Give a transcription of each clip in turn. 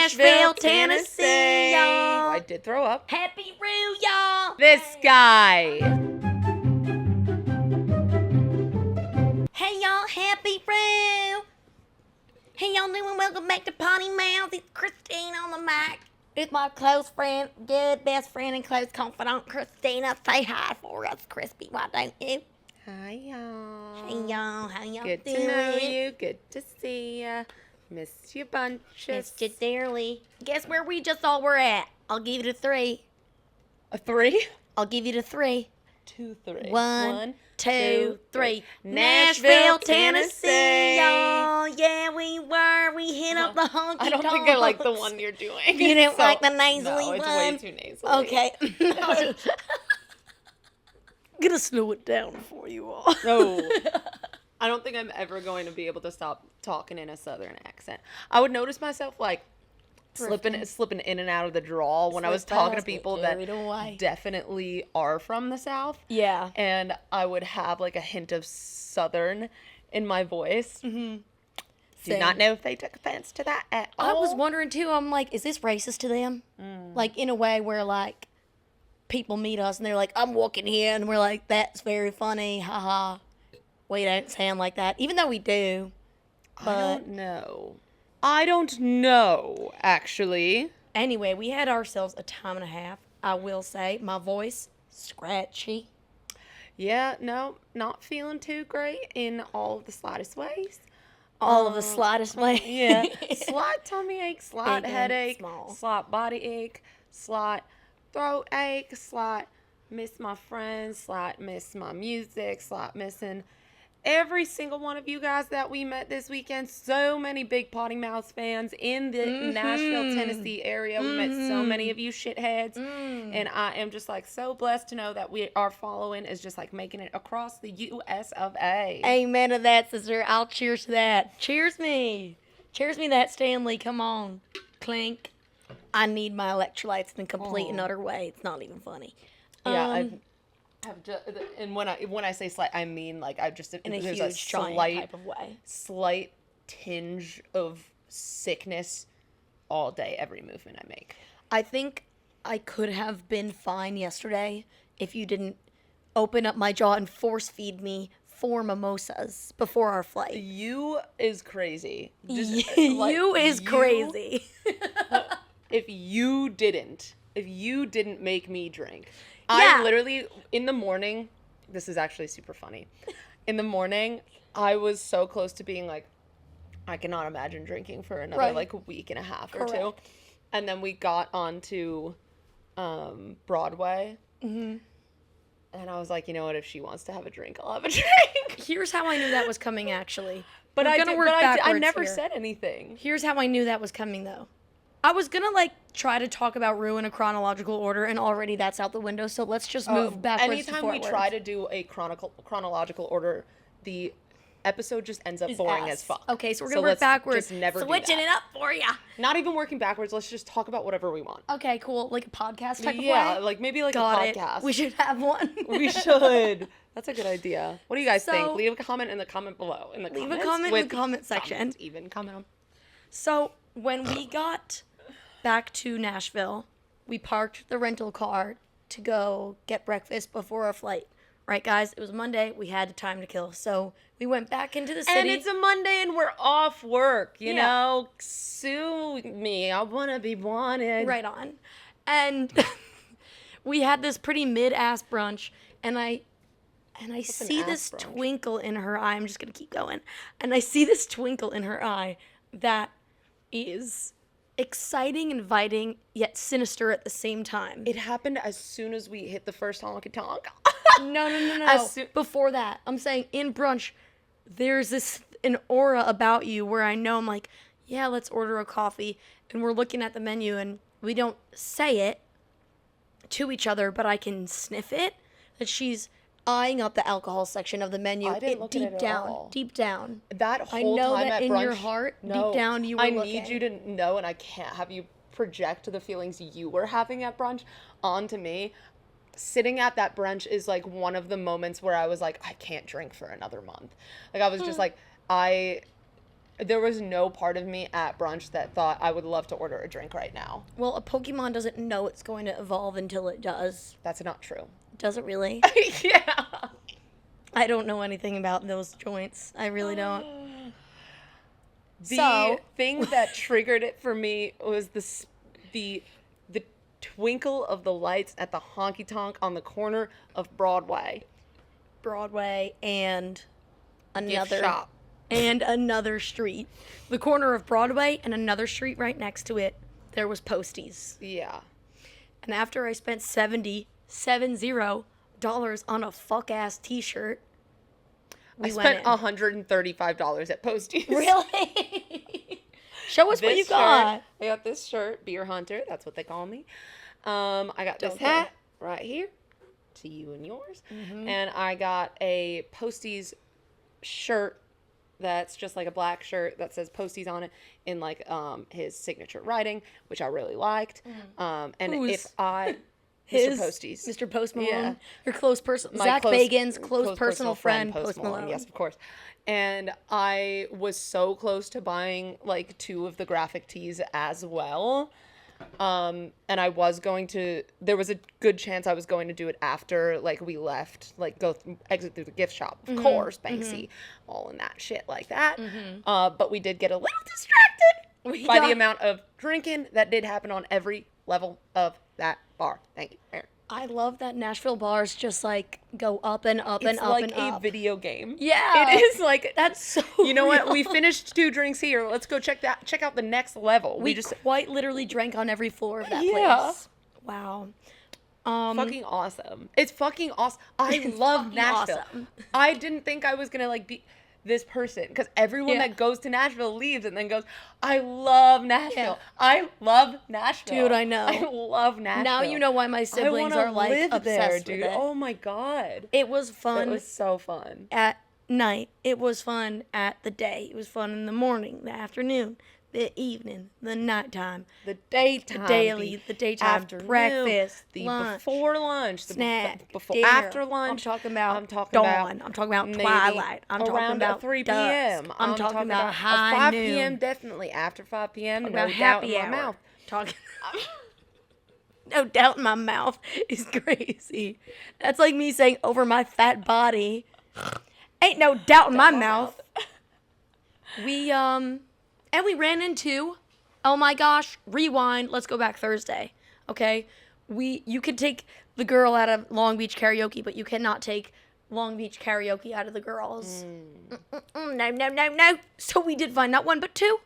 Nashville, Tennessee, y'all. I did throw up. Happy Roo, y'all. This guy. Hey, y'all. Happy Roo. Hey, y'all doing? Welcome back to Potty Mouth. It's Christine on the mic. It's my close friend, good best friend and close confidant, Christina. Say hi for us, Crispy. Why don't you? Hi, y'all. Hey, y'all. How y'all Good doing? to know you. Good to see ya. Missed you bunches. Missed you dearly. Guess where we just all were at? I'll give you the 3. A 3? I'll give you the 3. 2, 3. 1, 2, 3. Nashville, Tennessee. Y'all. Yeah, we were. We hit up the Honky Tonks. I don't think I like the one you're doing. You didn't like the nasally no, one? it's way too nasally. Okay. I'm gonna slow it down for you all. No. I don't think I'm ever going to be able to stop talking in a southern accent. I would notice myself like slipping in and out of the drawl when I was talking to people that definitely are from the South. Yeah. And I would have like a hint of southern in my voice. Mm-hmm. Do not know if they took offense to that at all. I was wondering too, I'm like, is this racist to them? Like in a way where like people meet us and they're like, I'm walking here, and we're like, that's very funny, haha. We don't sound like that, even though we do. But I don't know, actually. Anyway, we had ourselves a time and a half. I will say, my voice, scratchy. Yeah, no, not feeling too great in all of the slightest ways. All of the slightest ways. Yeah. Slight tummy ache, slight Big and headache, small. slight body ache, slight throat ache, slight miss my friends, slight miss my music, slight missing every single one of you guys that we met this weekend. So many big Potty Mouth fans in the Nashville, Tennessee area. We met so many of you shitheads. And I am just like so blessed to know that our following is just like making it across the U.S. of A. Amen to that, sister. I'll cheers to that. Cheers me. Cheers me that, Stanley. Come on. Clink. I need my electrolytes in a complete and utter way. It's not even funny. Yeah, I have just, and when I say slight, I mean like I just in a there's huge, giant type of way. Slight tinge of sickness all day, every movement I make. I think I could have been fine yesterday if you didn't open up my jaw and force feed me 4 mimosas before our flight. You is crazy. You is crazy. If you didn't make me drink. Yeah. I literally, in the morning, this is actually super funny. In the morning, I was so close to being like, I cannot imagine drinking for another like a week and a half or two. And then we got onto Broadway. Mm-hmm. And I was like, you know what? If she wants to have a drink, I'll have a drink. Here's how I knew that was coming, actually. But I never said anything. Here's how I knew that was coming, though. I was gonna like try to talk about Rue in a chronological order, and already that's out the window. So let's just move backwards. Anytime we try to do a chronological order, the episode just ends up boring as fuck. Okay, so we're gonna work backwards. Just never switching it up for you. Not even working backwards. Let's just talk about whatever we want. Okay, cool. Like a podcast type of way. Yeah, like maybe like Got a it. podcast. We should have one. We should. That's a good idea. What do you guys think? Leave a comment in the comment below. Leave a comment in the comment section. Even comment on. So when we got back to Nashville, we parked the rental car to go get breakfast before our flight. Right, guys? It was Monday. We had time to kill. So we went back into the city. And it's a Monday and we're off work, you know? Sue me. I want to be wanted. Right on. And we had this pretty mid-ass brunch, and I see this twinkle in her eye. I'm just going to keep going. And I see this twinkle in her eye that is exciting, inviting, yet sinister at the same time. It happened as soon as we hit the first Honky Tonk. No. Before that, I'm saying in brunch, there's an aura about you where I know I'm like, yeah, let's order a coffee. And we're looking at the menu and we don't say it to each other, but I can sniff it, that she's eyeing up the alcohol section of the menu. I didn't look at it at all. Deep down. That whole I know time that at in brunch, your heart, deep down, you were looking. I need you to know, and I can't have you project the feelings you were having at brunch onto me. Sitting at that brunch is like one of the moments where I was like, I can't drink for another month. Like I was just like, there was no part of me at brunch that thought I would love to order a drink right now. Well, a Pokemon doesn't know it's going to evolve until it does. That's not true. Does it really? Yeah. I don't know anything about those joints. I really don't. The thing that triggered it for me was the twinkle of the lights at the Honky Tonk on the corner of Broadway and another Gift shop. And another street. The corner of Broadway and another street right next to it, there was Posties. Yeah. And after I spent $70 on a fuck-ass t-shirt, I spent $135 at Posties. Really? Show us what you got. I got this shirt, Beer Hunter. That's what they call me. I got this hat right here. To you and yours. Mm-hmm. And I got a Posties shirt that's just like a black shirt that says Posties on it in like his signature writing, which I really liked. And Who's? Mr. Posties. Mr. Post Malone. Yeah. Your close person. Zach Bagan's close personal friend, Post Malone. Yes, of course. And I was so close to buying like 2 of the graphic tees as well. And I was going to, there was a good chance I was going to do it after, like, we left, like, exit through the gift shop, of course, Banksy, all in that shit like that. But we did get a little distracted by the amount of drinking that did happen on every level of that bar. Thank you, Aaron. I love that Nashville bars just, like, go up and up and up and up. It's like a video game. Yeah. It is like... That's so You know what? real. We finished 2 drinks here. Let's go check out the next level. We just quite literally drank on every floor of that place. Wow. Fucking awesome. It's fucking awesome. I love Nashville. Awesome. I didn't think I was going to, like, be this person. Because everyone that goes to Nashville leaves and then goes, I love Nashville. Yeah. I love Nashville. Dude, I know. I love Nashville. Now you know why my siblings are, like, live obsessed there, dude. with it. Oh, my God. It was fun. It was so fun. At night. It was fun at the day. It was fun in the morning, the afternoon, the evening, the nighttime, The daytime. the daily, the daytime, afternoon, breakfast, the lunch, before lunch, the snack, before dinner. after lunch. I'm talking about dawn. I'm talking about maybe twilight. I'm talking around about 3 dusk. p.m. I'm talking about high 5 noon. p.m. definitely after 5 p.m. No About doubt happy in my hour. mouth. Talking. No doubt in my mouth is crazy. That's like me saying over my fat body. Ain't no doubt in my mouth. We and we ran into, oh my gosh, rewind. Let's go back Thursday. Okay? You could take the girl out of Long Beach karaoke, but you cannot take Long Beach karaoke out of the girls. No. So we did find not 1 but 2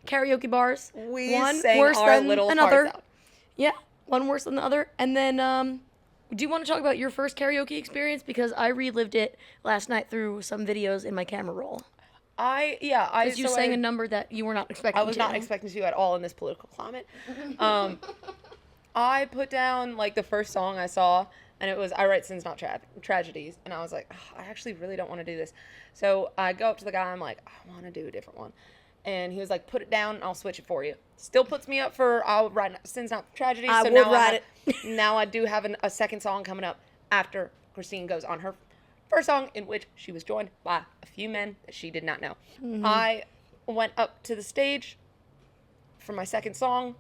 karaoke bars. We one sang worse our than little another. hearts out. Yeah, one worse than the other. And then, do you want to talk about your first karaoke experience? Because I relived it last night through some videos in my camera roll. Because you sang a number that you were not expecting to. I was not expecting to at all in this political climate. I put down, like, the first song I saw, and it was I Write Sins Not Tragedies. And I was like, I actually really don't want to do this. So I go up to the guy, I'm like, I want to do a different one. And he was like, put it down and I'll switch it for you. Still puts me up for I'll Write Sins Not Tragedies. I would write it. Now I do have a second song coming up after Christine goes on her first song, in which she was joined by a few men that she did not know. Mm-hmm. I went up to the stage for my second song,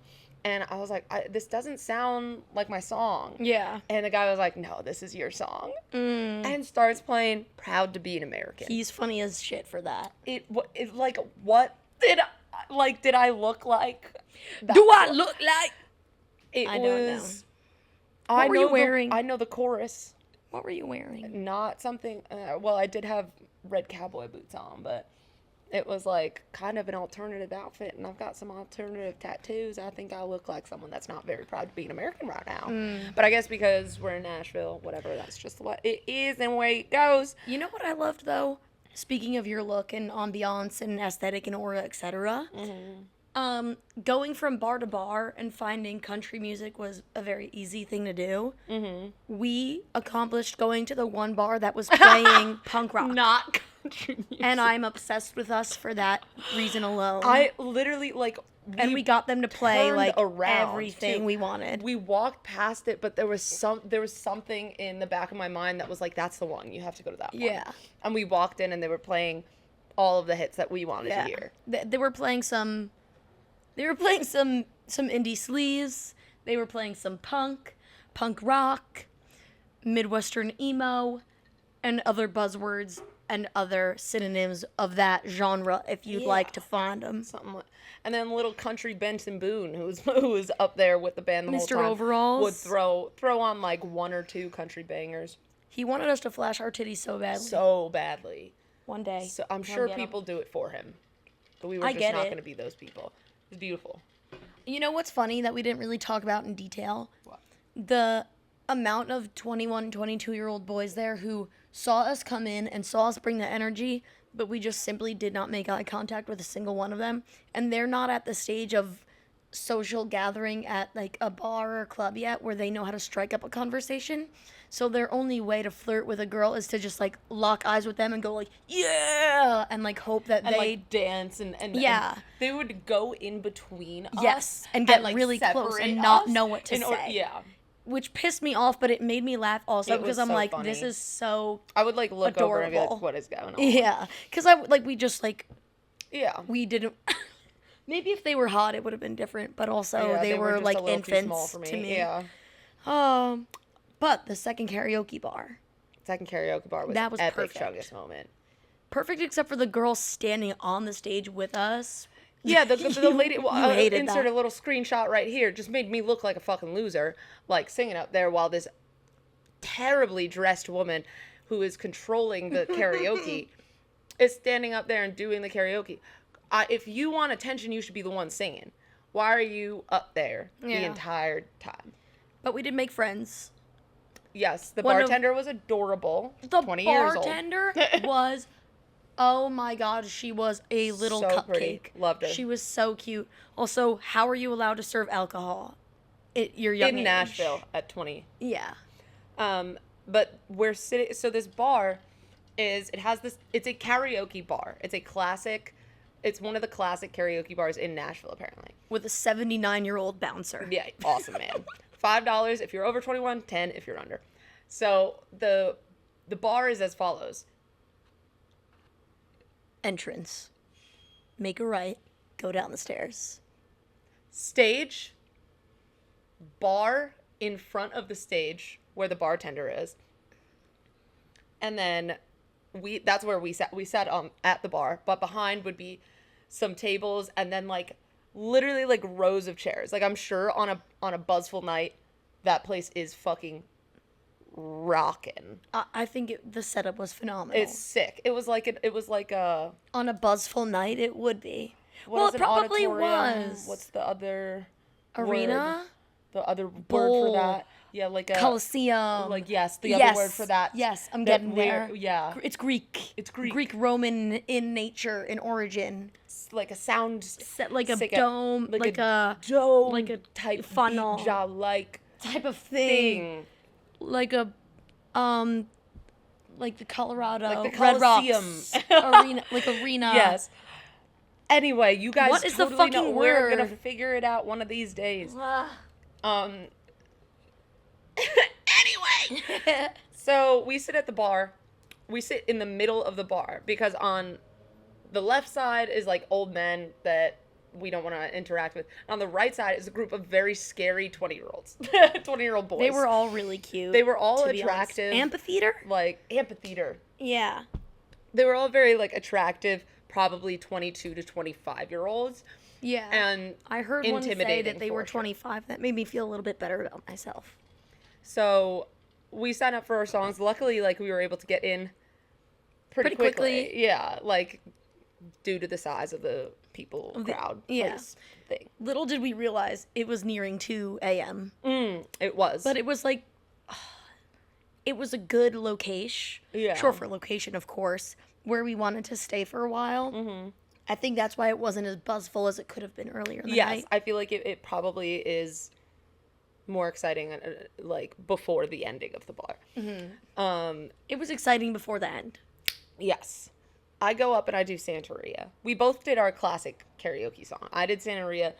and I was like, this doesn't sound like my song. Yeah. And the guy was like, no, this is your song. And starts playing Proud to Be an American. He's funny as shit for that. It like, what did I look like? Do I look like? I don't know. What were you wearing? I know the chorus. What were you wearing? Not something, well, I did have red cowboy boots on, but it was like kind of an alternative outfit, and I've got some alternative tattoos. I think I look like someone that's not very proud to be an American right now. But I guess because we're in Nashville, whatever, that's just what it is and where it goes. You know what I loved, though? Speaking of your look and ambiance and aesthetic and aura, etc., going from bar to bar and finding country music was a very easy thing to do. We accomplished going to the one bar that was playing punk rock. Not country music. And I'm obsessed with us for that reason alone. I literally, like... we got them to play, like, around everything we wanted. We walked past it, but there was something in the back of my mind that was like, that's the one. You have to go to that one. Yeah. And we walked in, and they were playing all of the hits that we wanted to hear. They were playing some. They were playing some indie sleaze. They were playing some punk rock, Midwestern emo, and other buzzwords and other synonyms of that genre, if you'd like to find them. Something like, and then little country Benson Boone, who was up there with the band the whole time, Mr. Overalls would throw on like one or two country bangers. He wanted us to flash our titties so badly. So badly. One day. So I'm sure people do it for him, but we were just not going to be those people. It's beautiful. You know what's funny that we didn't really talk about in detail? What? The amount of 21, 22-year-old boys there who saw us come in and saw us bring the energy, but we just simply did not make eye contact with a single one of them. And they're not at the stage of social gathering at like a bar or club yet where they know how to strike up a conversation. So their only way to flirt with a girl is to just like lock eyes with them and go like, yeah, and like hope that and they like dance and yeah. And they would go in between us. Yes, and get like really close and not know what to say. Yeah. Which pissed me off, but it made me laugh also because I'm so like, funny. this is so I would like look adorable. over and be like, what is going on? Yeah, because we just like, yeah, we didn't. Maybe if they were hot, it would have been different. But also, they were just like a little infants too small for me. to me. Yeah. But the second karaoke bar. Second karaoke bar was epic. Perfect. Chuggus moment. Perfect, except for the girl standing on the stage with us. Yeah, the lady. Well, hated insert that. a little screenshot right here. Just made me look like a fucking loser, like singing up there while this terribly dressed woman, who is controlling the karaoke, is standing up there and doing the karaoke. If you want attention, you should be the one singing. Why are you up there the entire time? But we did make friends. Yes, the bartender was adorable. 20 years old. The bartender was, oh my god, she was a little so cupcake. Pretty. Loved her. She was so cute. Also, how are you allowed to serve alcohol at your young age? In Nashville at 20. Yeah. But we're sitting. So this bar it's a karaoke bar. It's a classic. It's one of the classic karaoke bars in Nashville, apparently. With a 79-year-old bouncer. Yeah, awesome, man. $5 if you're over 21, $10 if you're under. So the bar is as follows. Entrance. Make a right. Go down the stairs. Stage. Bar in front of the stage where the bartender is. And then that's where we sat. We sat at the bar, but behind would be some tables and then like literally like rows of chairs. Like I'm sure on a buzzful night, that place is fucking rocking. I think the setup was phenomenal. It's sick. It was like a on a buzzful night. It would be. Well, it probably was. What's the other arena? Word? The other word for that? Yeah, like a Coliseum. Like yes, the other word for that. Yes, I'm getting there. Yeah, it's Greek. It's Greek. Greek Roman in nature, in origin. It's like a sound set, like a dome, like a dome, like a type funnel, like type of thing. Like a like the Colorado, like the Red Coliseum arena, like arena. Yes. Anyway, you guys what is totally the fucking know. word? We're gonna figure it out one of these days. Anyway, so we sit at the bar. We sit in the middle of the bar because on the left side is like old men that we don't want to interact with. On the right side is a group of very scary 20-year-olds. 20-year-old boys. They were all really cute. They were all attractive. Amphitheater? Like amphitheater. Yeah. They were all very like attractive, probably 22 to 25-year-olds. Yeah. And I heard one say that they were 25. That made me feel a little bit better about myself. So we signed up for our songs. Luckily, like we were able to get in pretty quickly. Yeah, like due to the size of the crowd place thing. Little did we realize it was nearing 2 a.m. It was. But it was like, it was a good location. Yeah. Short for location, of course, where we wanted to stay for a while. Mm-hmm. I think that's why it wasn't as buzzful as it could have been earlier in the night. Yes, I feel like it probably is more exciting like before the ending of the bar. Mm-hmm. It was exciting before the end. Yes. I go up and I do Santeria. We both did our classic karaoke song. I did Santeria.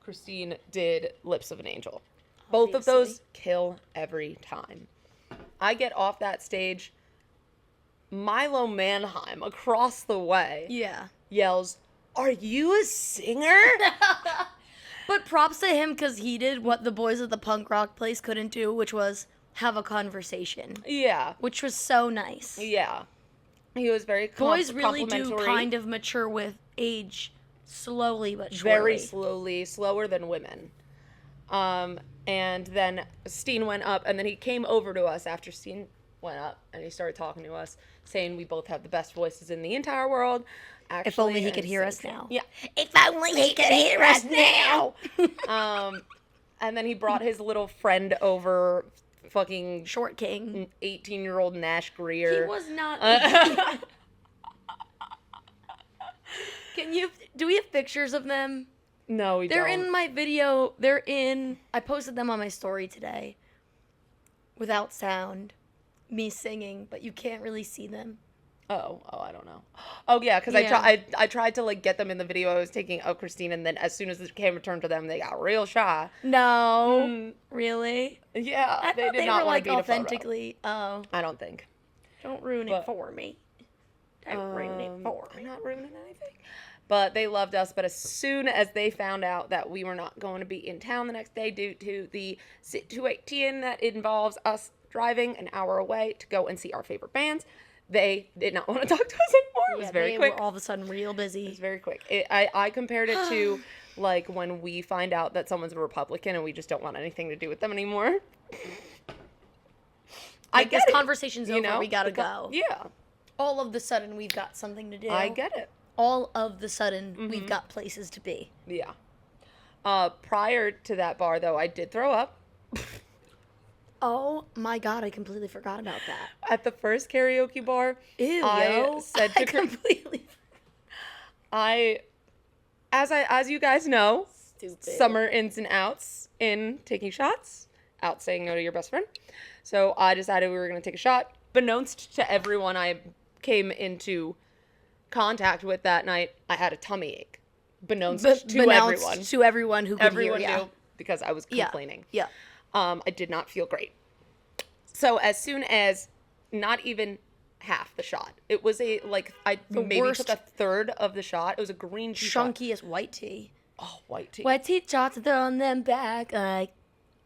Christine did Lips of an Angel. Both of those kill every time. I get off that stage Milo Manheim across the way Yeah. yells, "Are you a singer?" But props to him because he did what the boys at the punk rock place couldn't do, which was have a conversation. Yeah. Which was so nice. Yeah. He was very Boys really do complimentary. kind of mature with age slowly but surely. Very slowly, slower than women. And then Stine went up, and then he came over to us after Stine went up, and he started talking to us, saying we both have the best voices in the entire world. Actually, if only he could hear us now. Yeah. If only he could hear us now. And then he brought his little friend over, fucking Short King. 18-year-old Nash Greer. He was not. Do we have pictures of them? No, we They're don't. in my video. I posted them on my story today. Without sound. Me singing, but you can't really see them. Oh, I don't know. Oh, yeah, because I tried to, like, get them in the video I was taking of Christine, and then as soon as the camera turned to them, they got real shy. No. Really? Yeah, I they thought did they not were, want like, to be in a photo. authentically. Oh. I don't think. Don't ruin it for me. Don't ruin it for I'm me. not ruining anything. But they loved us, but as soon as they found out that we were not going to be in town the next day due to the situation that involves us driving an hour away to go and see our favorite bands, they did not want to talk to us anymore. It was very quick. Were all of a sudden real busy. It was very quick. I compared it to, like, when we find out that someone's a Republican and we just don't want anything to do with them anymore. I guess conversation's over. Know? We gotta go. Yeah. All of the sudden, we've got something to do. I get it. All of the sudden, we've got places to be. Yeah. Prior to that bar, though, I did throw up. Oh my God, I completely forgot about that. At the first karaoke bar, Ew, I said to completely. As you guys know, Stupid. summer ins and outs in taking shots, out saying no to your best friend. So I decided we were going to take a shot. Beknownst to everyone I came into contact with that night, I had a tummy ache. Beknownst to everyone. To everyone who could Everyone hear, knew because I was complaining. Yeah. I did not feel great. So as soon as not even half the shot, it was I maybe took a third of the shot. It was a green tea chunkiest shot. White tea. Oh, white tea. White tea shots throwing them back like.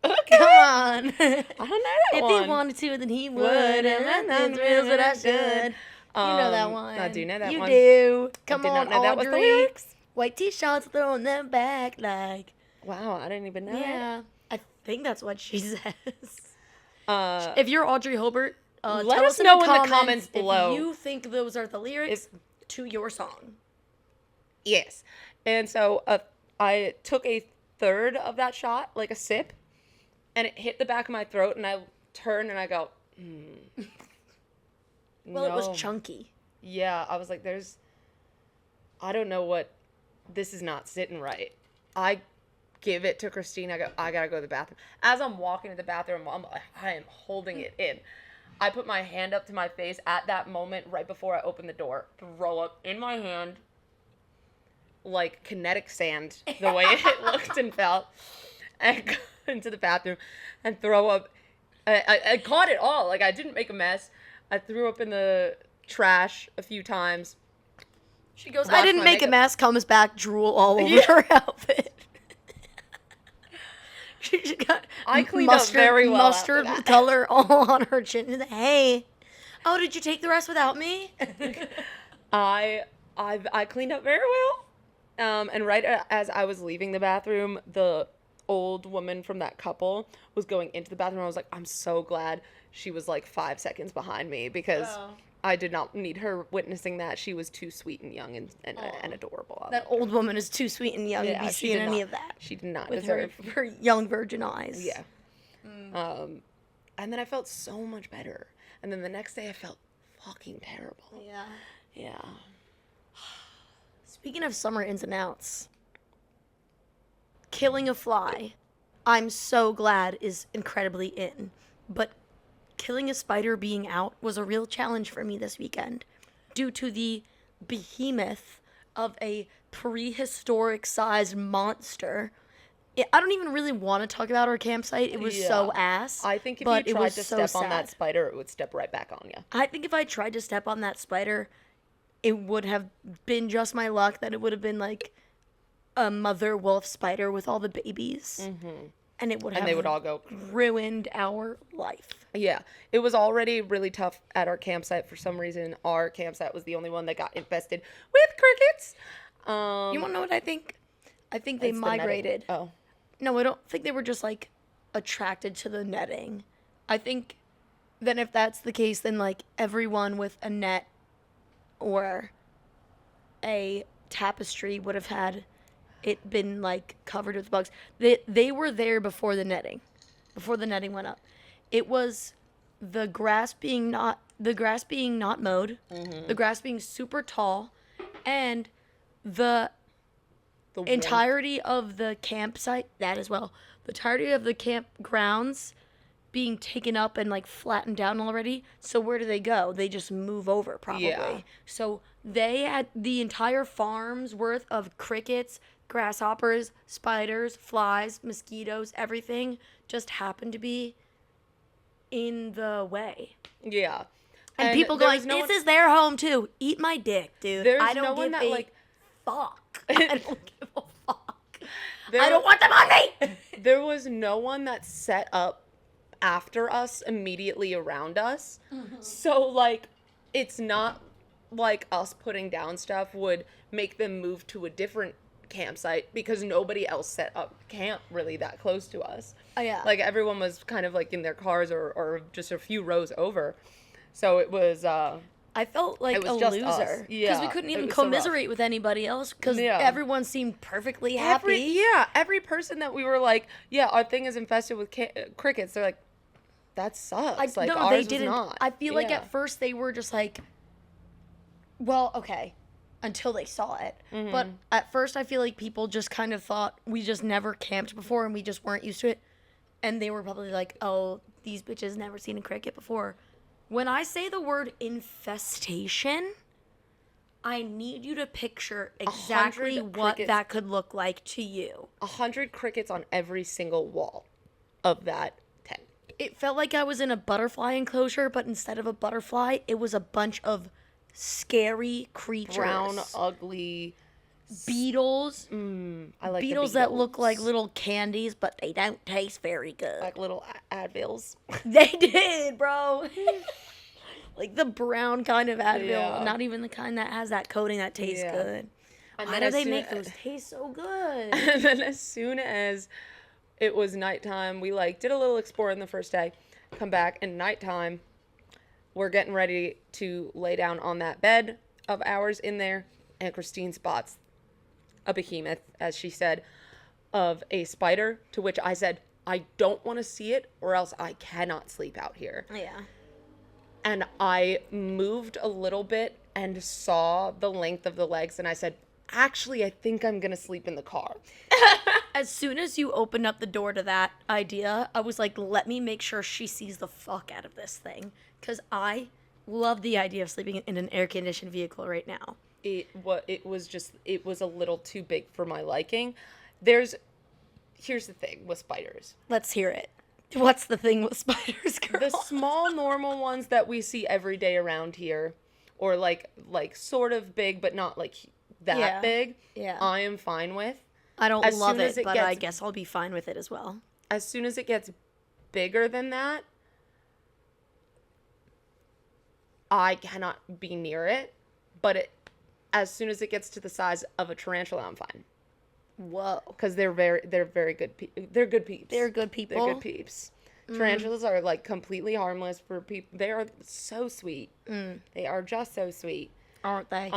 Okay. Come on. I don't know that if one. If he wanted to, then he would. And that's the thrills that I should. You know that one. I do know that one. You do. Come on, I did not know that was the Audrey. lyrics. White tea shots throwing them back like. Wow, I didn't even know that. Yeah. I think that's what she says. If you're Audrey Hobart, let us know in the comments below if you think those are the lyrics to your song. Yes. And so I took a third of that shot, like a sip, and it hit the back of my throat, and I turned and I go, Well, no. It was chunky. Yeah, I was like, I don't know this is not sitting right. I give it to Christine. I go, I gotta go to the bathroom. As I'm walking to the bathroom, I am holding it in. I put my hand up to my face at that moment, right before I opened the door, throw up in my hand, like kinetic sand, the way it looked and felt, and go into the bathroom and throw up. I caught it all. Like, I didn't make a mess. I threw up in the trash a few times. She goes, I didn't make a mess, comes back, drool all over her outfit. She got I cleaned up very well mustard color all on her chin. She's like, hey, oh, did you take the rest without me? I cleaned up very well. And right as I was leaving the bathroom, the old woman from that couple was going into the bathroom. I was like, I'm so glad she was like 5 seconds behind me because I did not need her witnessing that. She was too sweet and young and adorable. That old woman is too sweet and young to be seeing any of that. She did not with deserve her young virgin eyes. Yeah. And then I felt so much better. And then the next day I felt fucking terrible. Yeah. Yeah. Speaking of summer ins and outs, killing a fly, I'm so glad is incredibly in. But killing a spider being out was a real challenge for me this weekend due to the behemoth of a prehistoric-sized monster I don't even really want to talk about our campsite. It was so ass. I think if but you it tried was to so step on that sad. spider, it would step right back on you. I think if I tried to step on that spider, it would have been just my luck that it would have been like a mother wolf spider with all the babies. Mm-hmm. And it would have they would all go ruined our life. Yeah. It was already really tough at our campsite. For some reason, our campsite was the only one that got infested with crickets. You want to know what I think? I think they migrated. Oh. No, I don't think they were just like attracted to the netting. I think then if that's the case, then like everyone with a net or a tapestry would have had it been like covered with bugs. They were there before the netting went up. It was the grass being not mowed, the grass being super tall, and the entirety of the campsite, that as well, the entirety of the campgrounds being taken up and like flattened down already. So where do they go? They just move over probably. Yeah. So they had the entire farm's worth of crickets, grasshoppers, spiders, flies, mosquitoes, everything just happened to be in the way. Yeah. And people going, this is their home too. Eat my dick, dude. I don't give a fuck. I don't give a fuck. I don't want them on me. There was no one that set up after us immediately around us. Mm-hmm. So, like, it's not like us putting down stuff would make them move to a different campsite because nobody else set up camp really that close to us. Oh, yeah. Like, everyone was kind of, like, in their cars or just a few rows over. So it was, I felt like a loser. Yeah. Because we couldn't even commiserate with anybody else because everyone seemed perfectly happy. Every person that we were like, yeah, our thing is infested with crickets, they're like, that sucks. Like, ours they didn't. was not. I feel like at first they were just like, well, okay, until they saw it. Mm-hmm. But at first I feel like people just kind of thought we just never camped before and we just weren't used to it. And they were probably like, oh, these bitches never seen a cricket before. When I say the word infestation, I need you to picture exactly what that could look like to you. 100 crickets on every single wall of that tent. It felt like I was in a butterfly enclosure, but instead of a butterfly, it was a bunch of scary creatures. Brown, ugly beetles. I like beetles that look like little candies, but they don't taste very good. Like little Advils. They did, bro. Like the brown kind of Advil, not even the kind that has that coating that tastes good. And why do they make those taste so good? And then as soon as it was nighttime, we like did a little exploring the first day, come back, and nighttime, we're getting ready to lay down on that bed of ours in there, and Christine spots a behemoth, as she said, of a spider, to which I said, I don't want to see it or else I cannot sleep out here. Yeah. And I moved a little bit and saw the length of the legs, and I said, actually, I think I'm going to sleep in the car. As soon as you opened up the door to that idea, I was like, let me make sure she sees the fuck out of this thing. Because I love the idea of sleeping in an air-conditioned vehicle right now. It was a little too big for my liking. Here's the thing with spiders. Let's hear it. What's the thing with spiders, girl? The small normal ones that we see every day around here, or like sort of big but not like that big, I am fine with. I don't love it, but I guess I'll be fine with it as well. As soon as it gets bigger than that, I cannot be near it. But as soon as it gets to the size of a tarantula, I'm fine. Whoa. Because they're very good. They're good peeps. They're good people. They're good peeps. Tarantulas are like completely harmless for people. They are so sweet. They are just so sweet, aren't they?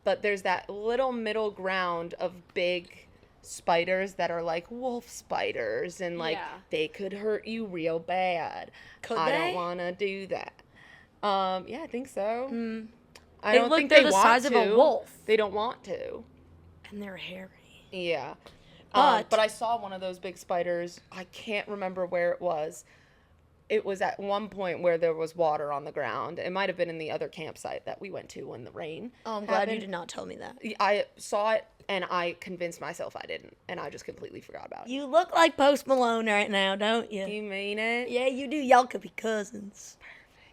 But there's that little middle ground of big spiders that are like wolf spiders, and like they could hurt you real bad. I don't want to do that. Yeah, I think so. I don't think they want to. They're the size of a wolf. They don't want to. And they're hairy. Yeah. But I saw one of those big spiders. I can't remember where it was. it was at one point where there was water on the ground. It might have been in the other campsite that we went to when the rain Oh, I'm glad you did not tell me that. I saw it, and I convinced myself I didn't, and I just completely forgot about it. You look like Post Malone right now, don't you? You mean it? Yeah, you do. Y'all could be cousins.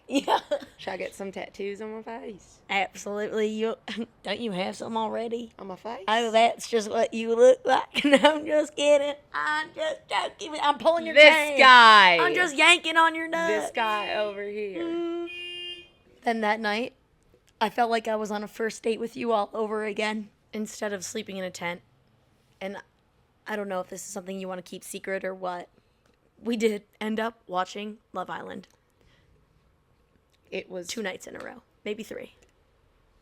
Yeah. Should I get some tattoos on my face? Absolutely. You don't you have some already? On my face? Oh, that's just what you look like. No, I'm just kidding. I'm just joking. I'm pulling your This chain. guy. I'm just yanking on your nuts. This guy over here. Then that night, I felt like I was on a first date with you all over again instead of sleeping in a tent. And I don't know if this is something you want to keep secret or what. We did end up watching Love Island. It was 2 nights in a row. Maybe 3.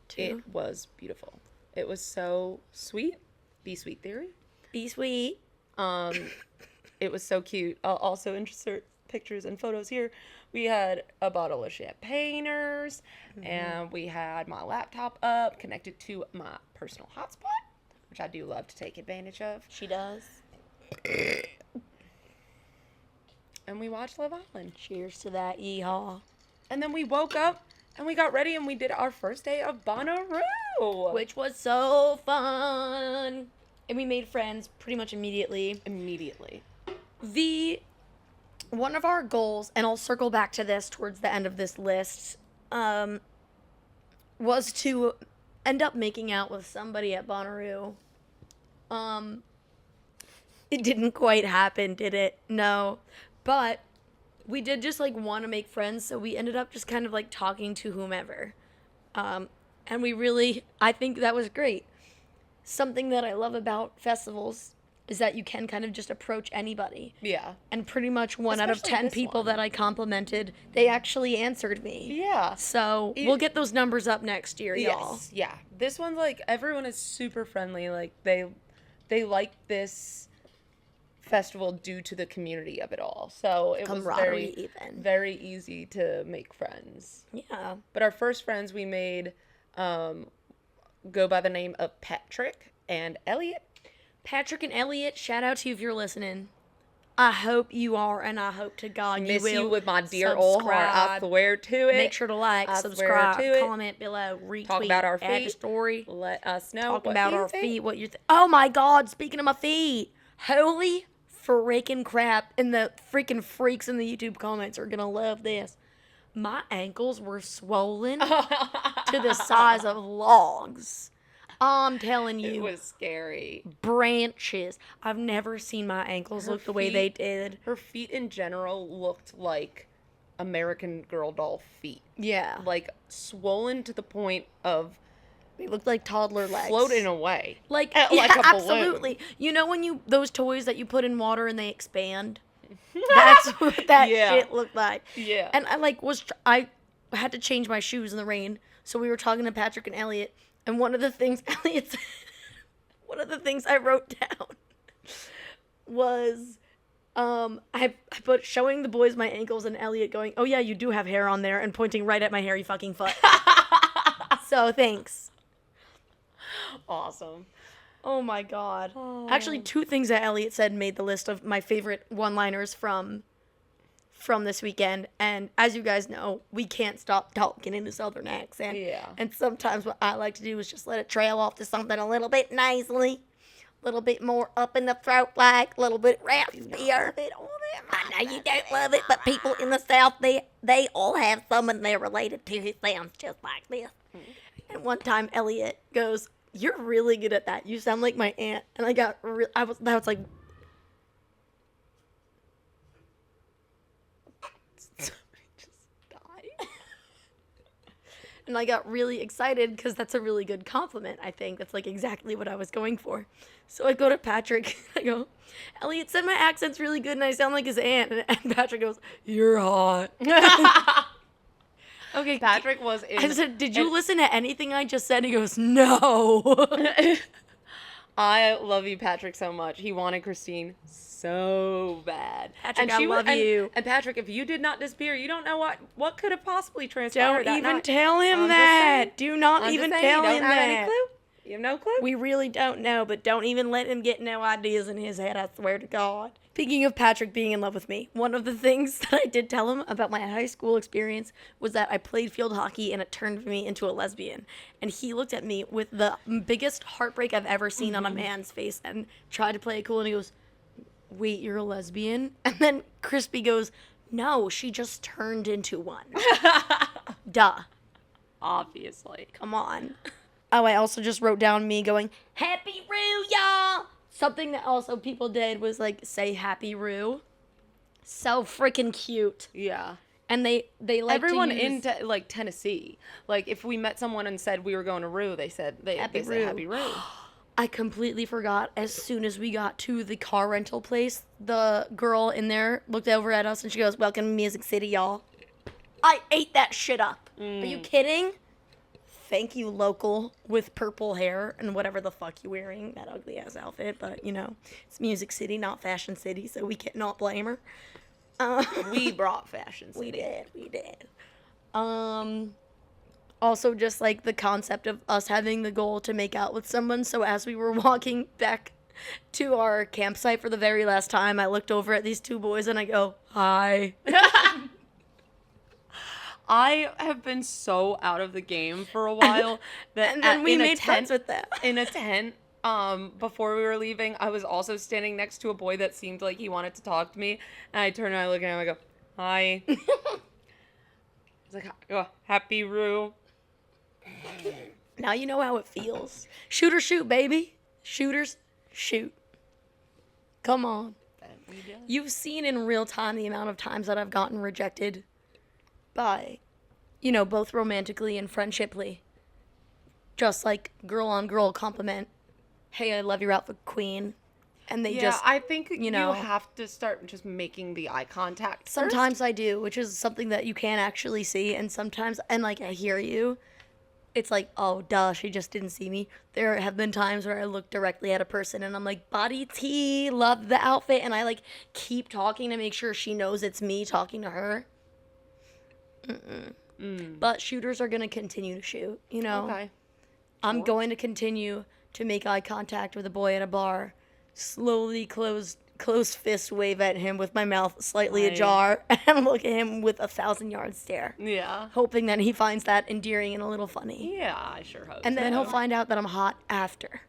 2. It was beautiful. It was so sweet. Be sweet theory. Be sweet. It was so cute. I'll also insert pictures and photos here. We had a bottle of champagners, and we had my laptop up connected to my personal hotspot, which I do love to take advantage of. She does. And we watched Love Island. Cheers to that, yeehaw. And then we woke up and we got ready and we did our first day of Bonnaroo. Which was so fun. And we made friends pretty much immediately. One of our goals, and I'll circle back to this towards the end of this list, was to end up making out with somebody at Bonnaroo. It didn't quite happen, did it? No. But we did just like want to make friends, so we ended up just kind of like talking to whomever. And I think that was great. Something that I love about festivals is that you can kind of just approach anybody. Yeah. And pretty much 1 out of Especially 10 this people one. that I complimented, they actually answered me. Yeah. So we'll get those numbers up next year, y'all. Yes. Yeah. This one's like everyone is super friendly. Like they like this festival due to the community of it all. So it was very easy to make friends. Yeah. But our first friends we made go by the name of Patrick and Elliot. Patrick and Elliot, shout out to you if you're listening. I hope you are, and I hope to God Miss you will. you with my dear old heart. I swear to it. Make sure to like, I subscribe, swear to it. comment below, retweet, Talk about our add feet. a story. Let us know. Talk what about you our think. feet, what you're oh my God, speaking of my feet. Holy freaking crap. And the freaking freaks in the YouTube comments are going to love this. My ankles were swollen to the size of logs. I'm telling you. It was scary. Branches. I've never seen my ankles look the way they did. Her feet in general looked like American Girl doll feet. Yeah. Like swollen to the point of They looked like toddler legs. floating away. Like a balloon. absolutely. You know when those toys that you put in water and they expand? That's what that shit looked like. Yeah. And I had to change my shoes in the rain. So we were talking to Patrick and Elliot, and one of the things I wrote down was I put showing the boys my ankles and Elliot going, "Oh yeah, you do have hair on there," and pointing right at my hairy fucking foot. So thanks. Awesome. Oh my God. Oh. Actually, 2 things that Elliot said made the list of my favorite one-liners from this weekend. And as you guys know, we can't stop talking in a southern accent. Yeah. And sometimes what I like to do is just let it trail off to something a little bit nasally, a little bit more up in the throat, like a little bit raspier. I know you don't love it, but people in the South, they all have someone they're related to who sounds just like this. And one time Elliot goes, "You're really good at that. You sound like my aunt." And I was like, just die. And I got really excited because that's a really good compliment, I think. That's like exactly what I was going for. So I go to Patrick, I go, "Elliot said my accent's really good and I sound like his aunt." And Patrick goes, "You're hot." Okay, Patrick was in... I said, "Did you listen to anything I just said?" He goes, "No." I love you, Patrick, so much. He wanted Christine so bad. Patrick, I love you. And Patrick, if you did not disappear, you don't know what could have possibly transpired. Don't even tell him that. Do not even tell him that. Have any clue? You have no clue? We really don't know, but don't even let him get no ideas in his head, I swear to God. Speaking of Patrick being in love with me, one of the things that I did tell him about my high school experience was that I played field hockey and it turned me into a lesbian. And he looked at me with the biggest heartbreak I've ever seen on a man's face and tried to play it cool, and he goes, wait, you're a lesbian? And then Crispy goes, no, she just turned into one. Duh. Obviously. Come on. Oh, I also just wrote down me going, Happy Roo, y'all! Something that also people did was, like, say Happy Roo. So freaking cute. Yeah. And they like everyone to use... in like Tennessee, like if we met someone and said we were going to Roo, they said Happy say Happy Roo. I completely forgot. As soon as we got to the car rental place, the girl in there looked over at us and she goes, welcome to Music City, y'all. I ate that shit up. Are you kidding? Thank you, local with purple hair and whatever the fuck you're wearing, that ugly ass outfit. But, you know, it's Music City, not Fashion City, so we cannot blame her. We brought Fashion City. We did. Also, just like the concept of us having the goal to make out with someone. So as we were walking back to our campsite for the very last time, I looked over at these two boys and I go, hi. I have been so out of the game for a while that and then we made friends with them. In a tent, before we were leaving, I was also standing next to a boy that seemed like he wanted to talk to me, and I turn and I look at him and I go, hi. I was like, oh, Happy Roo. Now you know how it feels. Shoot or shoot, baby. Shooters, shoot. Come on. You've seen in real time the amount of times that I've gotten rejected by, you know, both romantically and friendshiply. Just like girl on girl compliment. Hey, I love your outfit, queen. And they just, I think you know, you have to start just making the eye contact sometimes first. I do, which is something that you can't actually see. And sometimes, and like I hear you, it's like, oh, duh, she just didn't see me. There have been times where I look directly at a person and I'm like, body tea, love the outfit. And I like keep talking to make sure she knows it's me talking to her. But shooters are going to continue to shoot, you know? Okay. I'm going to continue to make eye contact with a boy at a bar, slowly close fist wave at him with my mouth slightly ajar, and look at him with 1,000-yard stare. Yeah. Hoping that he finds that endearing and a little funny. Yeah, I sure hope And then so. he'll find out that I'm hot after.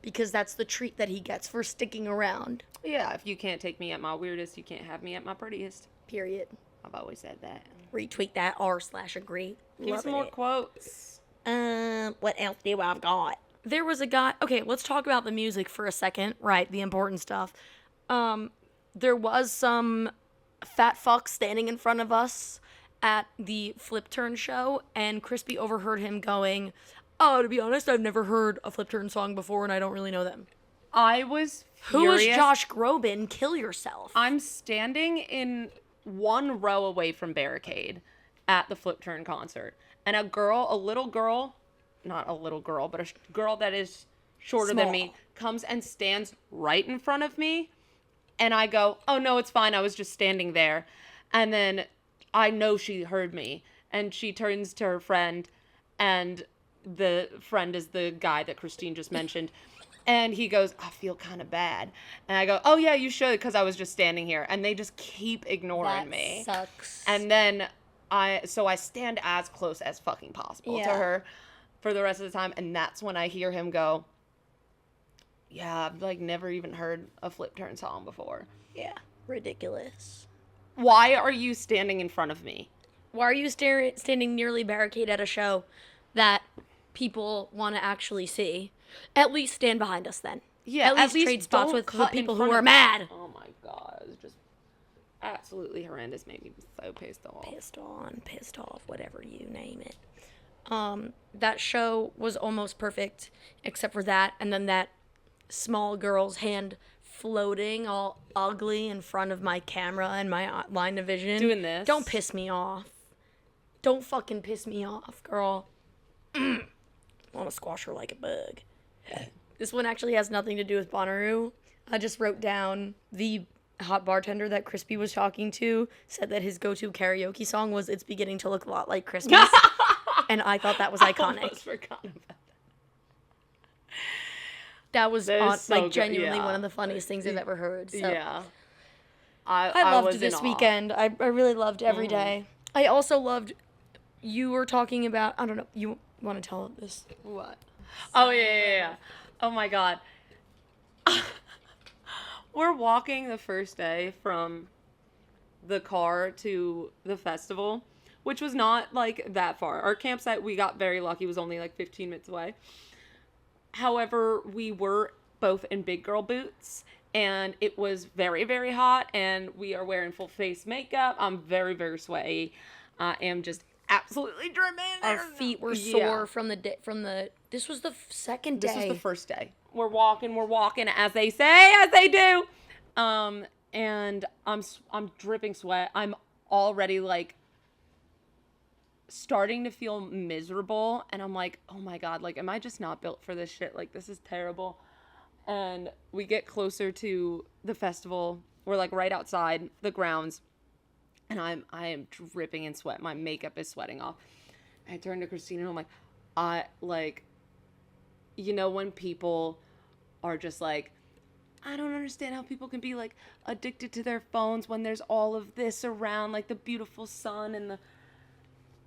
Because that's the treat that he gets for sticking around. Yeah, if you can't take me at my weirdest, you can't have me at my prettiest. Period. I've always said that. Retweet that r/agree. Here's some more quotes. What else do I've got? There was a guy. Okay, let's talk about the music for a second. Right, the important stuff. There was some fat fuck standing in front of us at the Flip Turn show, and Crispy overheard him going, oh, to be honest, I've never heard a Flip Turn song before, and I don't really know them. I was furious. Who is Josh Groban? Kill yourself. I'm standing in one row away from barricade at the Flip Turn concert, and a little girl, not a little girl, but a girl that is shorter than me, comes and stands right in front of me, and I go, oh no, it's fine, I was just standing there. And then I know she heard me, and she turns to her friend, and the friend is the guy that Christine just mentioned. And he goes, I feel kind of bad. And I go, oh, yeah, you should, because I was just standing here. And they just keep ignoring me. That sucks. And then I stand as close as fucking possible to her for the rest of the time. And that's when I hear him go, yeah, I've, like, never even heard a Flip Turn song before. Yeah, ridiculous. Why are you standing in front of me? Why are you standing nearly barricade at a show that people want to actually see? At least stand behind us then. Yeah, at least trade spots with people who are mad. Oh my god, it's just absolutely horrendous. Made me so pissed off. Pissed off, whatever you name it. That show was almost perfect, except for that, and then that small girl's hand floating all ugly in front of my camera and my line of vision. Doing this. Don't piss me off. Don't fucking piss me off, girl. I want to squash her like a bug. This one actually has nothing to do with Bonnaroo. I just wrote down the hot bartender that Crispy was talking to said that his go-to karaoke song was It's Beginning to Look a Lot Like Christmas. And I thought that was iconic. I almost forgot about that. That was so genuinely one of the funniest things I've ever heard. So. Yeah. I loved was this weekend. I really loved every day. I also loved, you were talking about, I don't know, you want to tell this? What? Oh, yeah. Oh, my God. We're walking the first day from the car to the festival, which was not, like, that far. Our campsite, we got very lucky, was only, like, 15 minutes away. However, we were both in big girl boots, and it was very, very hot, and we are wearing full face makeup. I'm very, very sweaty. I am just absolutely dripping. Our feet were sore from the this was the second day. This was the first day. We're walking, as they say, as they do. And I'm dripping sweat. I'm already, like, starting to feel miserable, and I'm like, oh my God, like, am I just not built for this shit? Like, this is terrible. And we get closer to the festival. We're, like, right outside the grounds, and I am dripping in sweat. My makeup is sweating off. I turn to Christina, and I'm like, you know, when people are just like, I don't understand how people can be, like, addicted to their phones when there's all of this around, like, the beautiful sun and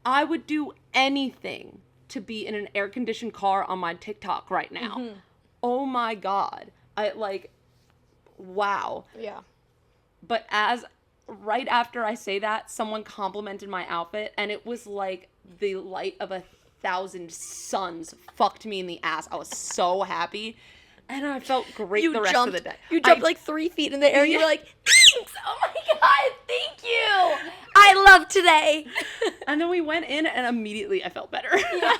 I would do anything to be in an air-conditioned car on my TikTok right now. Mm-hmm. Oh, my God. Wow. Yeah. But right after I say that, someone complimented my outfit, and it was like the light of 1,000 suns fucked me in the ass. I was so happy, and I felt great the rest of the day. You jumped like 3 feet in the air, and you were like, thanks! Oh, my God, thank you! I love today! And then we went in, and immediately I felt better. Yeah.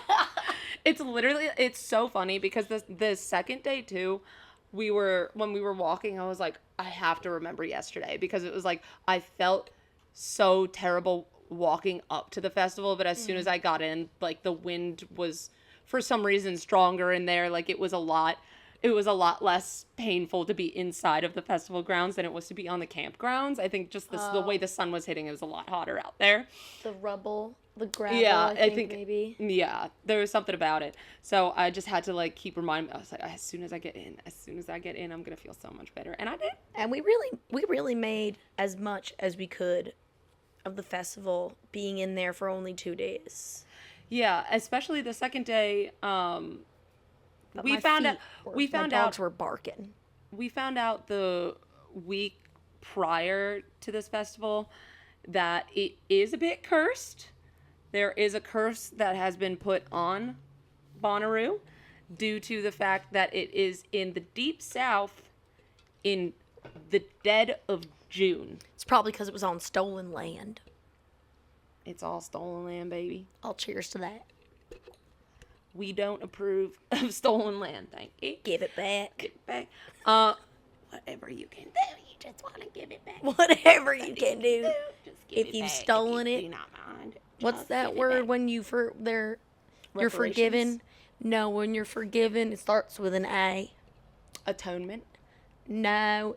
It's so funny, because the second day, too, when we were walking, I was like, I have to remember yesterday, because it was like, I felt so terrible walking up to the festival, but as soon as I got in, like, the wind was, for some reason, stronger in there. Like, it was a lot less painful to be inside of the festival grounds than it was to be on the campgrounds. I think just the way the sun was hitting, it was a lot hotter out there. The rubble, the gravel, yeah, I think maybe. Yeah, there was something about it. So I just had to, like, keep reminding me. I was like, as soon as I get in, I'm going to feel so much better. And I did. And we really made as much as we could of the festival being in there for only 2 days. Yeah, especially the second day, we found out my dogs were barking. We found out the week prior to this festival that it is a bit cursed. There is a curse that has been put on Bonnaroo due to the fact that it is in the deep south in the dead of June. It's probably because it was on stolen land. It's all stolen land, baby. I'll cheers to that. We don't approve of stolen land, thank you. Give it back. Give it back. Whatever you can do, you just want to give it back. Whatever you can do. Just give if you've stolen it. Do not mind. What's that word when you're forgiven? No, when you're forgiven, it starts with an A. Atonement? No.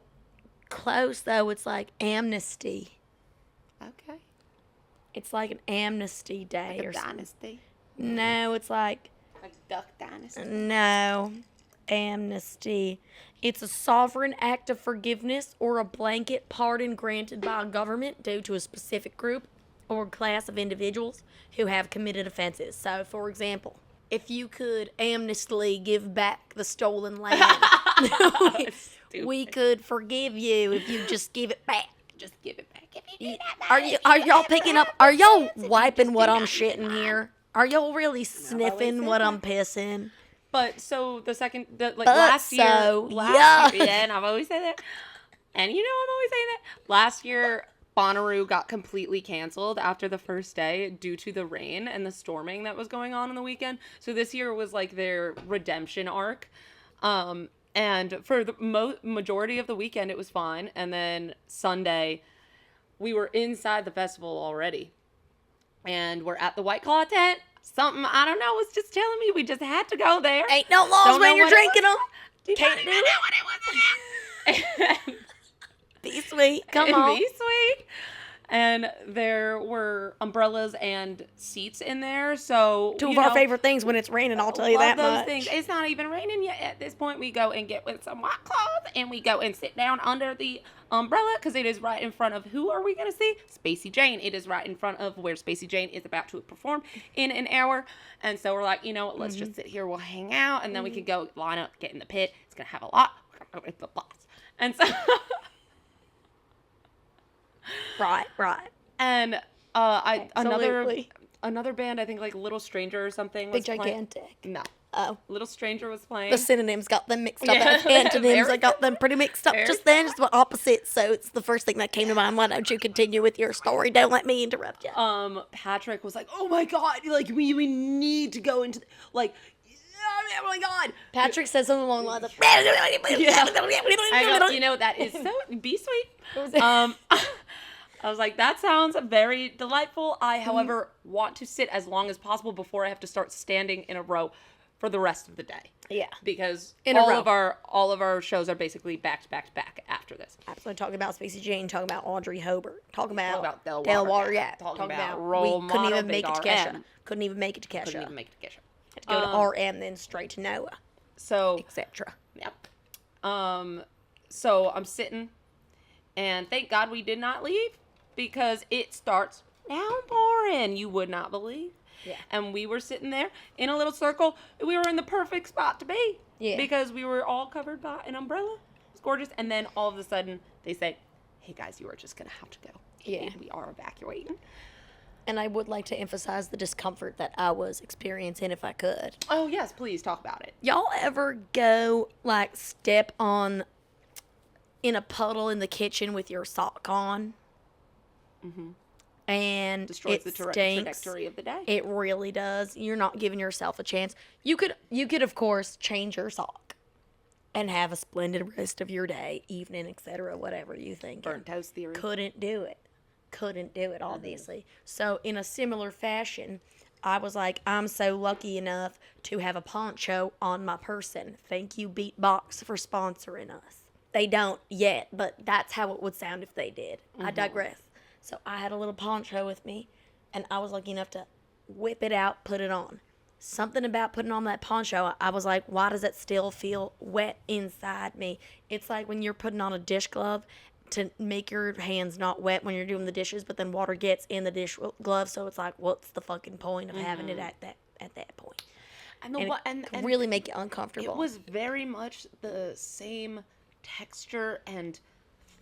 Close, though. It's like amnesty. Okay. It's like an amnesty day like or a dynasty? Something. No, it's like Duck Dynasty? No. Amnesty. It's a sovereign act of forgiveness or a blanket pardon granted by a government due to a specific group or class of individuals who have committed offenses. So, for example, if you could amnesty give back the stolen land, we could forgive you if you just give it back. Just give it back. Are y'all picking up? Are y'all wiping what I'm shitting here? Are y'all really sniffing what I'm pissing? But so last year, and I've always said that. And you know I'm always saying that. Last year, Bonnaroo got completely canceled after the first day due to the rain and the storming that was going on the weekend. So this year was like their redemption arc. And for the majority of the weekend, it was fine. And then Sunday, we were inside the festival already. And we're at the White Claw tent. Something, I don't know, was just telling me we just had to go there. Ain't no laws when you're drinking them. Can't do it. What it was. Be sweet. Come on. Be sweet. And there were umbrellas and seats in there. So two of our favorite things when it's raining, I'll tell you that much. Things. It's not even raining yet at this point. We go and get with some white cloth, and we go and sit down under the umbrella because it is right in front of who are we going to see? Spacey Jane. It is right in front of where Spacey Jane is about to perform in an hour. And so we're like, you know what, let's just sit here. We'll hang out, and then we could go line up, get in the pit. It's going to have a lot. We're going to go with the boss. And so... Right. And another band, I think like Little Stranger or something was Big playing. Gigantic. No. Oh. Little Stranger was playing. The synonyms got them mixed up. Antonyms, I got them pretty mixed up just then. Just the opposite. So it's the first thing that came to mind. Why don't you continue with your story? Don't let me interrupt you. Patrick was like, oh my God, like we need to go into, like, oh my God. Patrick said something along the lines of, I go, you know, that is so, be sweet. I was like, that sounds very delightful. I, however, want to sit as long as possible before I have to start standing in a row for the rest of the day. Yeah. Because in all of our shows are basically back to back to back after this. Absolutely. Talking about Spacey Jane, talking about Audrey Hobart, talking about Del Water, yeah. Talking about role we model, couldn't even make it to Kesha. RM. Couldn't even make it to Kesha. Had to go to RM, then straight to Noah. So, etc. Yep. So I'm sitting, and thank God we did not leave because it starts downpouring. You would not believe. Yeah. And we were sitting there in a little circle. We were in the perfect spot to be. Yeah. Because we were all covered by an umbrella. It's gorgeous. And then all of a sudden they say, hey guys, you are just going to have to go. Yeah. And we are evacuating. And I would like to emphasize the discomfort that I was experiencing if I could. Oh, yes. Please talk about it. Y'all ever go, like, step on in a puddle in the kitchen with your sock on? Mm-hmm. And destroys it the stinks. trajectory of the day. It really does. You're not giving yourself a chance. You could of course change your sock and have a splendid rest of your day, evening, etc., whatever you think. Burnt toast theory. Couldn't do it, obviously. Mm-hmm. So in a similar fashion, I was like, I'm so lucky enough to have a poncho on my person. Thank you, Beatbox, for sponsoring us. They don't yet, but that's how it would sound if they did. Mm-hmm. I digress. So I had a little poncho with me, and I was lucky enough to whip it out, put it on. Something about putting on that poncho, I was like, why does it still feel wet inside me? It's like when you're putting on a dish glove to make your hands not wet when you're doing the dishes, but then water gets in the dish glove, so it's like, what's the fucking point of having it at that point? And it can really make you uncomfortable. It was very much the same texture and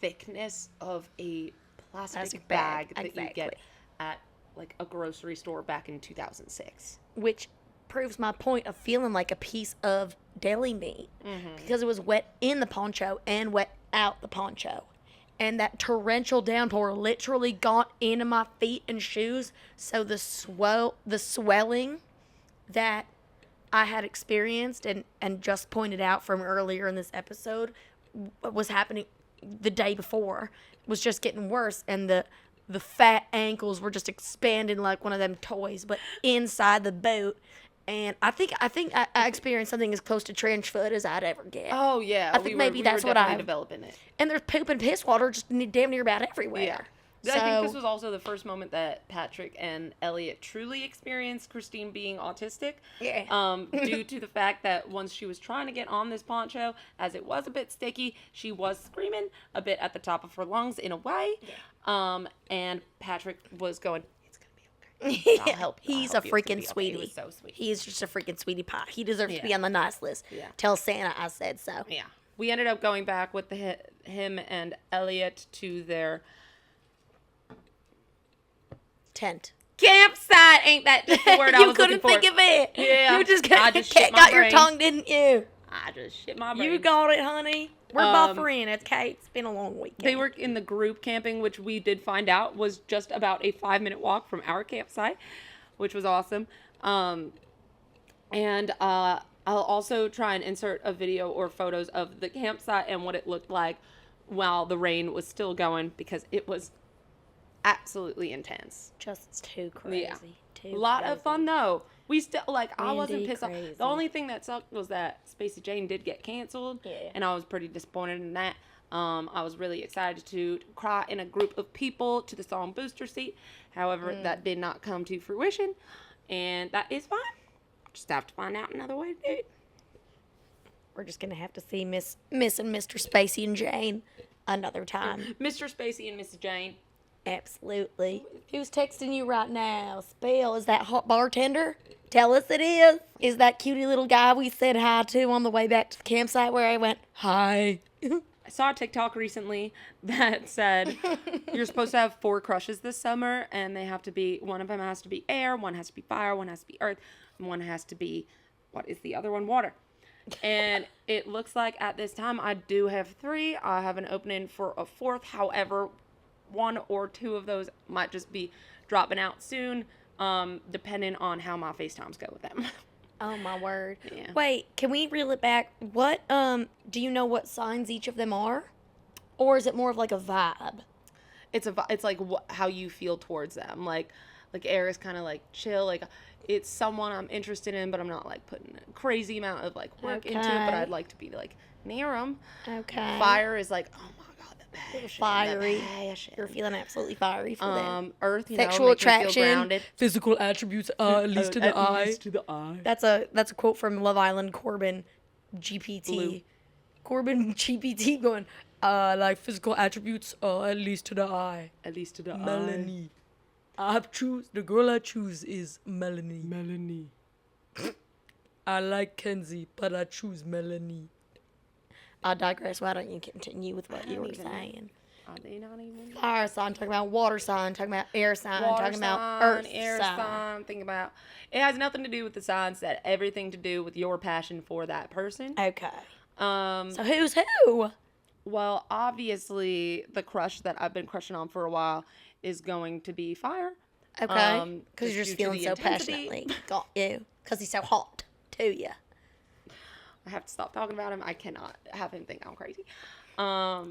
thickness of a plastic bag that you get at like a grocery store back in 2006. Which proves my point of feeling like a piece of deli meat because it was wet in the poncho and wet out the poncho. And that torrential downpour literally got into my feet and shoes. So the swelling that I had experienced and just pointed out from earlier in this episode was happening the day before, was just getting worse, and the fat ankles were just expanding like one of them toys, but inside the boot. And I think I experienced something as close to trench foot as I'd ever get. Oh yeah, I think maybe that's what I developing it. And there's poop and piss water just damn near about everywhere. Yeah. So, I think this was also the first moment that Patrick and Elliot truly experienced Christine being autistic. Yeah. Due to the fact that once she was trying to get on this poncho, as it was a bit sticky, she was screaming a bit at the top of her lungs in a way. Yeah. And Patrick was going, it's going to be okay. I'll help you. He's a freaking sweetie. Okay. He was so sweet. He's just a freaking sweetie pie. He deserves to be on the nice list. Yeah. Tell Santa I said so. Yeah. We ended up going back with him and Elliot to their tent. Campsite, ain't that just the word I was looking for? You couldn't think of it. Yeah. You just got your tongue, didn't you? I just shit my brain. You got it, honey. We're buffering. It's okay. It's been a long weekend. They were in the group camping, which we did find out was just about a 5-minute walk from our campsite, which was awesome. And I'll also try and insert a video or photos of the campsite and what it looked like while the rain was still going, because it was absolutely intense. Just too crazy. Yeah. A lot of fun though. We still I wasn't pissed off. The only thing that sucked was that Spacey Jane did get canceled, and I was pretty disappointed in that. I was really excited to cry in a group of people to the song Booster Seat. However, that did not come to fruition, and that is fine. Just have to find out another way to do it. We're just gonna have to see Miss and Mr. Spacey and Jane another time. Mr. Spacey and Mrs. Jane. Absolutely. Who's texting you right now? Spell, is that hot bartender? Tell us it is. Is that cutie little guy we said hi to on the way back to the campsite where I went, hi? I saw a TikTok recently that said you're supposed to have 4 crushes this summer, and they have to be, one of them has to be air, one has to be fire, one has to be earth, and one has to be, what is the other one? Water. And it looks like at this time I do have 3. I have an opening for a 4th. However, 1 or 2 of those might just be dropping out soon, depending on how my FaceTimes go with them. Oh my word. Yeah. Wait, can we reel it back? What, do you know what signs each of them are? Or is it more of like a vibe? It's like how you feel towards them. Like air is kind of like chill. Like it's someone I'm interested in, but I'm not like putting a crazy amount of like work into it, but I'd like to be like near them. Okay. Fire is like, oh my God, the passion. Fiery. The passion. You're feeling absolutely fiery for them. Earth, sexual attraction, physical attributes, at least to the eye. Least to the eye. That's a quote from Love Island Corbin GPT. Blue. Corbin GPT going, Like physical attributes, at least to the eye. At least to the Melanie. The girl I choose is Melanie. Melanie. I like Kenzie, but I choose Melanie. I digress. Why don't you continue with what you were saying? Are they not even? Fire sign, talking about water sign, talking about air sign, Water talking about sign, earth air sign. Think about it has nothing to do with the signs. That everything to do with your passion for that person. Okay. So who's who? Well, obviously the crush that I've been crushing on for a while is going to be fire. Okay. Because you're due just to feeling the so intensity. passionately. Got you. Because he's so hot to you. I have to stop talking about him. I cannot have him think I'm crazy.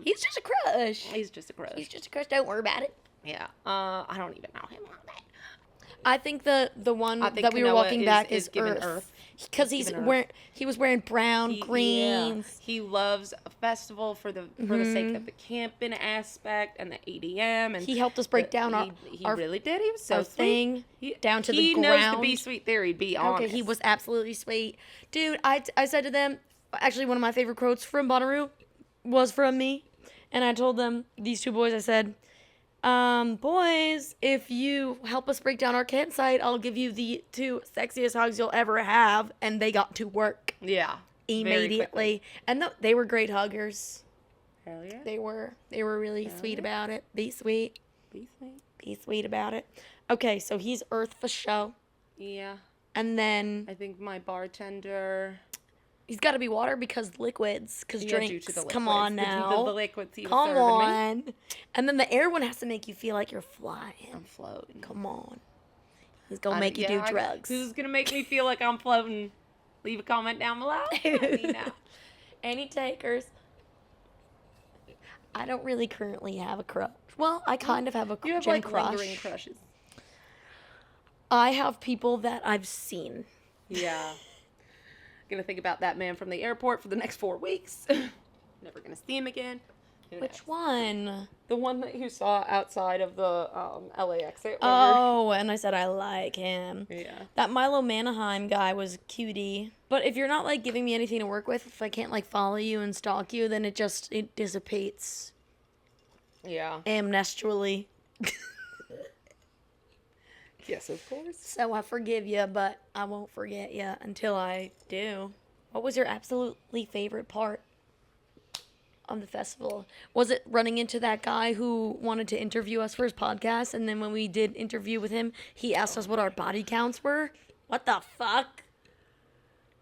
He's just a crush. He's just a crush. He's just a crush. Don't worry about it. Yeah. I don't even know him like that. I think the one that we were Kanoa walking back is is given Earth. Earth. Because he was wearing brown, greens. Yeah. He loves a festival for the sake of the camping aspect and the EDM, and He helped us break down he our really did. He was so our sweet. thing down to the He ground. knows the be sweet theory. Be honest. Okay, he was absolutely sweet. Dude, I said to them, actually one of my favorite quotes from Bonnaroo was from me. And I told them, these 2 boys, I said, boys, if you help us break down our campsite, I'll give you the 2 sexiest hugs you'll ever have. And they got to work. Yeah. Immediately. And they were great huggers. Hell yeah. They were really sweet about it. Be sweet. Be sweet. Be sweet about it. Okay, so he's Earth for show. Yeah. And then I think my bartender. he's got to be water because liquids, because Yeah, due drinks. to the Come liquids. on now. The liquids he was Come serving on. me. And then the air one has to make you feel like you're flying. I'm floating. Come on. He's going to make you do drugs. Who's going to make me feel like I'm floating? Leave a comment down below. Let me know. Any takers? I don't really currently have a crush. Well, I kind of have a You have gym like crush. lingering crushes. I have people that I've seen. Yeah. Gonna think about that man from the airport for the next 4 weeks. Never gonna see him again. Which one? The one that you saw outside of the LA exit. Oh, and I said I like him. Yeah. That Milo Manheim guy was cutie. But if you're not, like, giving me anything to work with, if I can't, like, follow you and stalk you, then it dissipates Yeah. amnestually. Yes, of course. So I forgive you, but I won't forget you until I do. What was your absolutely favorite part of the festival? Was it running into that guy who wanted to interview us for his podcast, and then when we did interview with him, he asked us what our body counts were? What the fuck?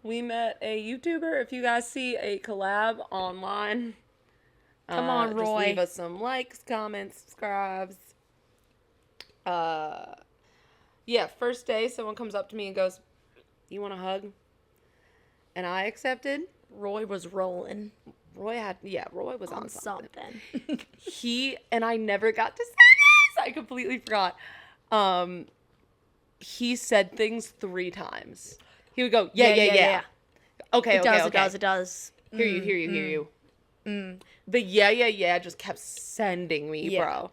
We met a YouTuber. If you guys see a collab online, Come on, Roy. Just leave us some likes, comments, subscribes. Yeah, first day, someone comes up to me and goes, "You want a hug?" And I accepted. Roy was rolling Roy was on something. And I never got to say this. I completely forgot. He said things 3 times. He would go, yeah. Okay, It okay. does. Hear you. The yeah just kept sending me, bro.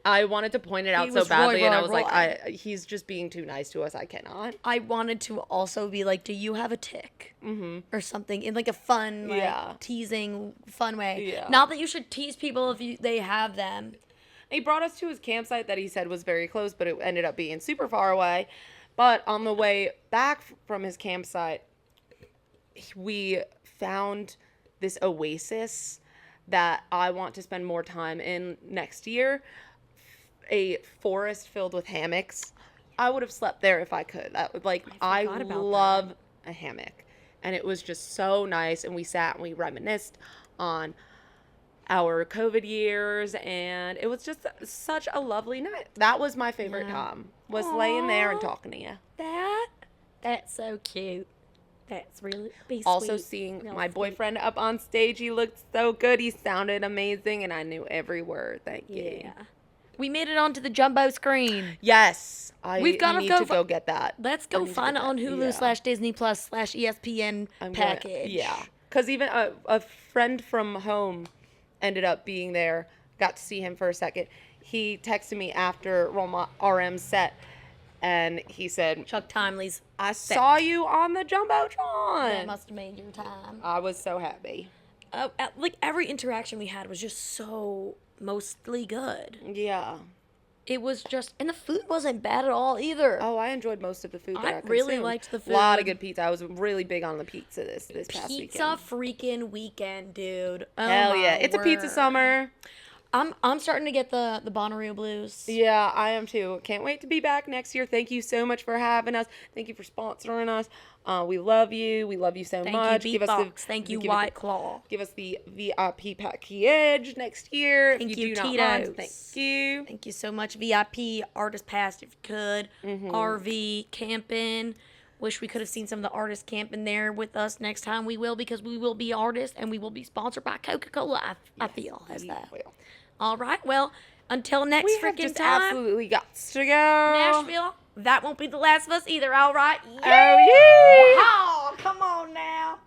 I wanted to point it out so badly, and I was like, he's just being too nice to us. I cannot. I wanted to also be like, do you have a tick? Or something in like a fun, like, teasing, fun way. Yeah. Not that you should tease people if they have them. He brought us to his campsite that he said was very close, but it ended up being super far away. But on the way back from his campsite, we found this oasis that I want to spend more time in next year. A forest filled with hammocks. I would have slept there if I could. I love a hammock. And it was just so nice. And we sat and we reminisced on our COVID years. And it was just such a lovely night. That was my favorite time. Was laying there and talking to you. That's so cute. That's really also sweet. Seeing my boyfriend up on stage. He looked so good. He sounded amazing. And I knew every word. Thank you. Yeah. We made it onto the jumbo screen. Yes. We've got to go get that. Let's go find it on Hulu /Disney Plus /ESPN package. Because even a friend from home ended up being there. Got to see him for a second. He texted me after RM's set, and he said, Chuck Timely's I saw you on the Jumbotron. That must have made your time. I was so happy. Like, every interaction we had was just so mostly good. Yeah. It was just, and the food wasn't bad at all either. Oh, I enjoyed most of the food that I consumed. really liked the food. A lot of good pizza. I was really big on the pizza this past weekend. Pizza freaking weekend, dude. Oh, hell yeah. It's word. A pizza summer. I'm starting to get the Bonnaroo blues. Yeah, I am too. Can't wait to be back next year. Thank you so much for having us. Thank you for sponsoring us. We love you. We love you so much. Thank you, Beatbox. Thank you, White Claw. Give us the VIP package next year. Thank if you, do not Tito's. mind. Thank you. Thank you so much, VIP, Artist Pass if you could, RV, camping. Wish we could have seen some of the artists camping there with us next time. We will, because we will be artists and we will be sponsored by Coca-Cola, I feel, as that. Will. All right, well, until next freaking time. Absolutely got to go. Nashville, that won't be the last of us either, all right? Oh, yeah. Oh, come on now.